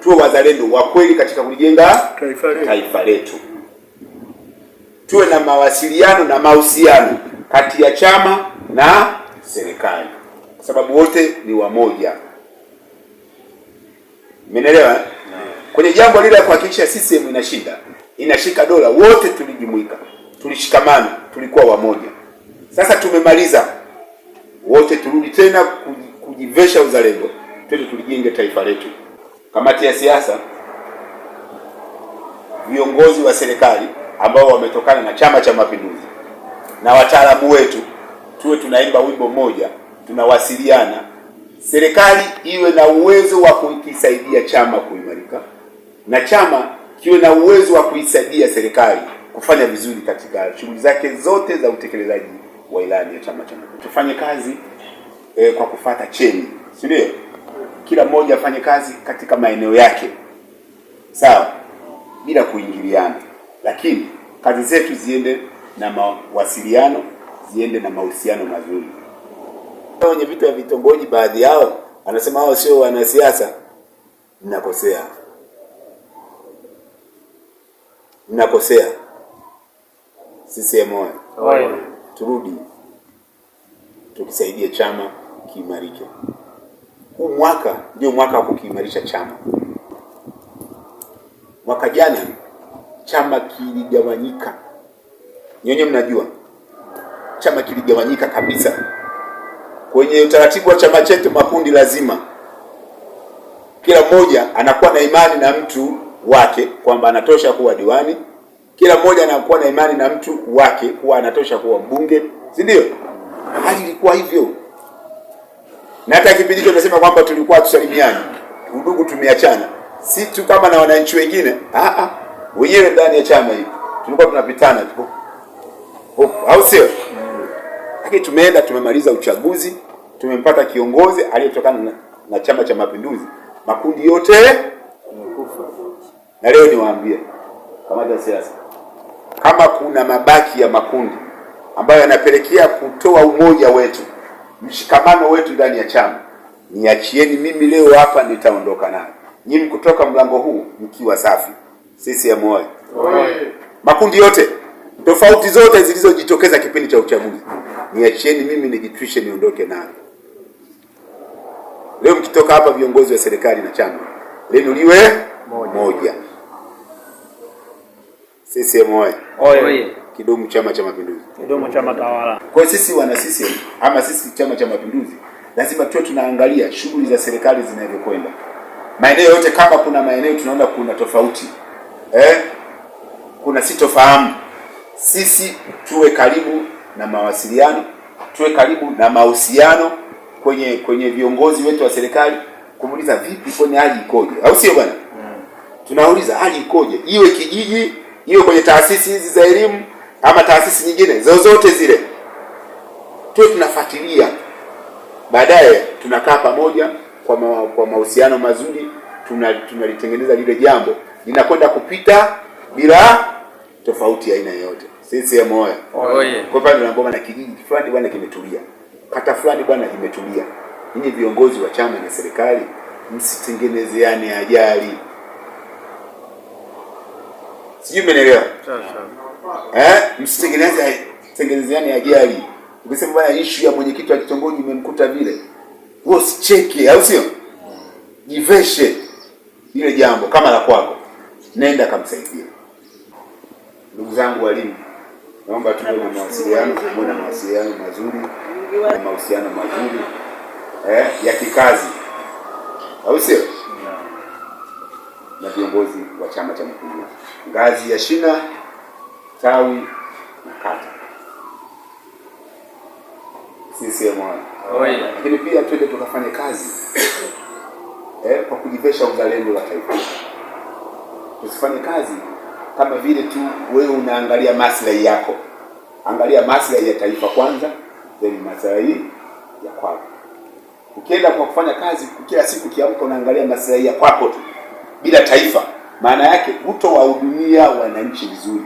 tuwe wazalendo wa kweli katika kujenga taifa letu. Tuwe na mawasiliano na mahusiano kati ya chama na serikali, kwa sababu wote ni wamoja. Umeelewa? Kwenye jambo lile la kuhakikisha CCM inashika dola, wote tulijumuika, tulishikamana, tulikuwa wamoja. Sasa tumemaliza, wote turudi tena kujivesha uzalendo, twende tulijenge taifa letu. Kamati ya siasa, viongozi wa serikali ambao wametokana na Chama cha Mapinduzi na wataalamu wetu, tuwe tunaimba wimbo mmoja, tunawasiliana. Serikali iwe na uwezo wa kukisaidia chama kuimarika, na chama kiwe na uwezo wa kuisaidia serikali kufanya vizuri katika shughuli zake zote za utekelezaji wa ilani ya Chama cha Mapinduzi. Tufanye kazi kwa kufuata cheni, si ndio? Kila mmoja afanye kazi katika maeneo yake, sawa, bila kuingiliana, lakini kazi zetu ziende na mawasiliano, ziende na mahusiano mazuri. Wenye vitu vya vitongoji, baadhi yao anasema hao sio wanasiasa. Mnakosea. CCM oyee! Turudi tukisaidie chama kiimarike. Huu mwaka ndio mwaka wa kukiimarisha chama. Mwaka jana chama kiligawanyika. Nyenye mnajua chama kiligawanyika kabisa. Kwenye utaratibu wa chama chetu, makundi lazima kila mmoja anakuwa na imani na mtu wake kwamba anatosha kuwa diwani. Kila mmoja anakuwa na imani na mtu wake kuwa anatosha kuwa mbunge, si ndio? Hali ilikuwa hivyo. Na hata kipindi hicho tunasema kwamba tulikuwa tusalimiani, udugu tumeachana. Si tu kama na wananchi wengine, wenyewe ndani ya chama hili tulikuwa tunapitana tu. Au sio? Lakini tumeenda, tumemaliza uchaguzi, tumempata kiongozi aliyetokana na Chama cha Mapinduzi. Makundi yote yamekufa. Na leo niwaambie kamati ya siasa, kama kuna mabaki ya makundi ambayo yanapelekea kutoa umoja wetu, mshikamano wetu ndani ya chama, niachieni mimi leo hapa, nitaondoka nayo. Nyinyi kutoka mlango huu mkiwa safi. CCM oyee! Makundi yote, tofauti zote zilizojitokeza kipindi cha uchaguzi, niachieni mimi nijitwishe, niondoke nayo. Leo mkitoka hapa, viongozi wa serikali na chama, lenu liwe moja. CCM oyee! Kidumu Chama cha Mapinduzi! Kidumu chama tawala! Kwa sisi wana CCM ama sisi Chama cha Mapinduzi lazima tuwe tunaangalia shughuli za serikali zinavyokwenda. Maeneo yote, kama kuna maeneo tunaona kuna tofauti, kuna sitofahamu, sisi tuwe karibu na mawasiliano, tuwe karibu na mahusiano kwenye viongozi wetu wa serikali, kumuuliza vipi, kwenye hali ikoje, au sio bwana? Tunauliza hali ikoje, iwe kijiji, iwe kwenye taasisi hizi za elimu ama taasisi nyingine zozote zile, tuwe tunafuatilia. Baadaye tunakaa pamoja kwa mahusiano mazuri, tunalitengeneza lile jambo, linakwenda kupita bila tofauti ya aina yoyote. CCM oyee! Kwa pale tunaomba na kijiji fulani bwana kimetulia, kata fulani bwana imetulia. Ninyi viongozi wa chama na serikali, msitengenezeane ajali. Sijui umeelewa? Msitengenezeane ajali. Ukisema bwana issue ya mwenyekiti wa kitongoji imemkuta vile, wewe usicheke, au sio? Jiveshe ile jambo kama la kwako, nenda kamsaidia. Ndugu zangu walimu, naomba tuwe na mawasiliano, mazuri, na mahusiano mazuri ya kikazi, au sio? Na viongozi wa Chama cha Mapinduzi, ngazi ya shina, tawi na kata. CCM oyee! Lakini pia twende tukafanye kazi kwa kujivesha uzalendo wa taifa. Tusifanye kazi kama vile tu wewe unaangalia maslahi yako. Angalia maslahi ya taifa kwanza, then maslahi ya kwako. Ukienda kwa kufanya kazi kila siku kiamka unaangalia maslahi ya kwako tu bila taifa, maana yake hutowahudumia wananchi vizuri.